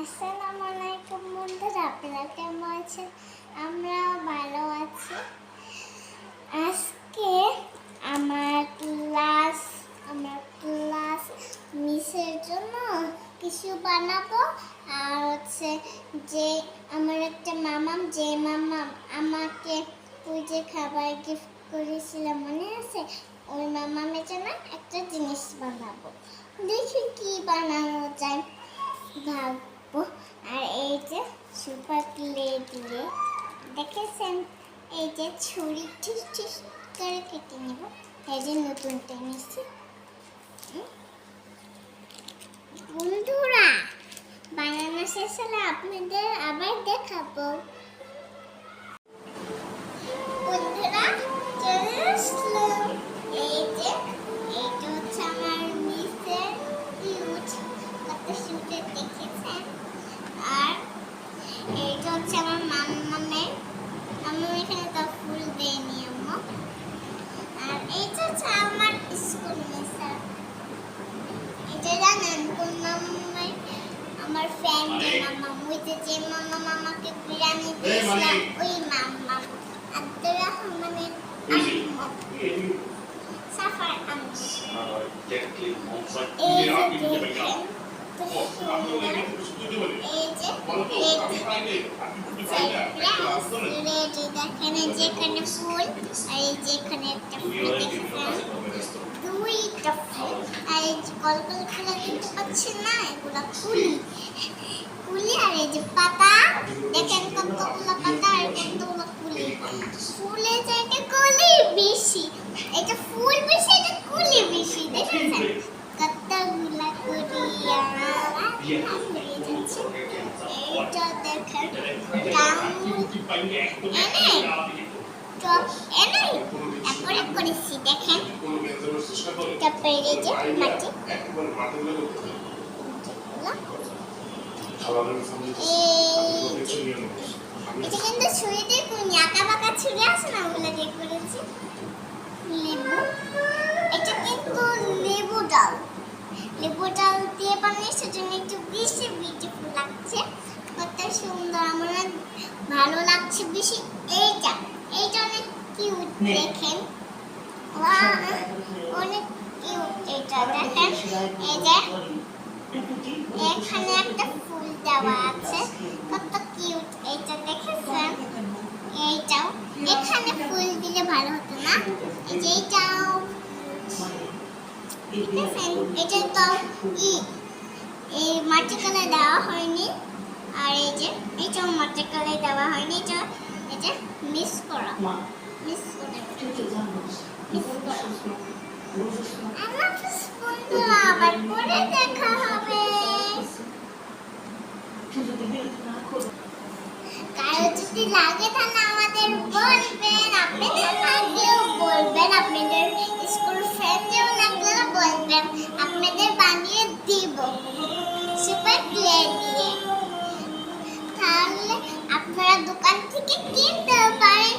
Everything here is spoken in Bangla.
আসসালামু আলাইকুম বন্ধুরা, আপনারা কেমন আছেন? আমরা ভালো আছি। আজকে আমার ক্লাস মিসের জন্য কিছু বানাবো। আর হচ্ছে যে আমার একটা মামাম আমাকে ওই যে খাবার গিফট করেছিল, মনে আছে? ওই মামামের জন্য একটা জিনিস বানাবো। দেখি কি বানানো যায় ভাববো। আর এই যে সুপার ক্লে দিয়ে দেখেছেন, এই যে ছুরি ঠিক ঠিক করে কেটে নেব। এই যে নতুনটা নিচ্ছি। বন্ধুরা, বানানো শেষ হলে আপনাদের আবার দেখাবো। বন্ধুরা, চলে আসলাম। এই যে এইটা হচ্ছে আমার মিসের কিউট, কত সুন্দর দেখেছেন। আর এইটা হচ্ছে আমার মামামের, আমি এখানে তো ফুল দেয়নি আম্মু। আর এইটা হচ্ছে আমার স্কুল মিসার। এটা জানেন কোন মামামের? আমার ফ্রেন্ড যে মামাম, ওই যে মামাম আমাকে বিরিয়ানি দিয়েছিল, ওই মামাম আব্দুর রহমানের আম্মু, সাফার আম্মু। এই যে দেখেন, যেখানে ফুল, আর এই যেখানে একটা ফুল দেখেছেন, দুইটা ফুল। আর এই যে কলকল ফুল দেখতে পাচ্ছেন না, এগুলা কুলি। আর এই যে পাতা দেখেন, কতগুলো পাতা আর কতগুলো কুলি। ফুলের চাইতে কুলি বেশি, এটা ফুল বেশি, এটা কুলি বেশি। দেখেছেন কতগুলা কুলি। এইটা দেখেন তারপরে করেছি, দেখেন। তারপরে এই যে মাটি, এটা কিন্তু ছুরি দিয়ে করিনি, আঁকা বাঁকা ছুরি আছে না, ওগুলো দিয়ে করেছি। লেবু, এটা কিন্তু লেবু ডাল দিয়ে বানিয়েছি, সেজন্য একটু বেশি বিউটিফুল লাগছে, কত সুন্দর, আমার ভালো লাগছে বেশি। এইটা অনেক কিউট, দেখেন অনেক কিউট। এটা দেখেন, এই যে এখানে একটা ফুল দেওয়া আছে, কত কিউট। এইটা দেখেছেন, এইটাও এখানে ফুল দিলে ভালো হতো না? এই যে এইটাও দেখেছেন, এটা তো এই মাটি কালার দেওয়া হয়নি। আর এই যে এইটাও মাটি কালার দেওয়া হয়নি, এটা মিস করা। আবার পরে দেখা হবে। কারো যদি লাগে তাহলে আমাদের বলবেন, আপনাদের লাগলেও বলবেন, আপনাদের স্কুল ফ্রেন্ডেও লাগলেও বলবেন, আপনাদের বানিয়ে দিব সুপার ক্লে দিয়ে। তাহলে আপনারা দোকান থেকে কিনতে পারেন,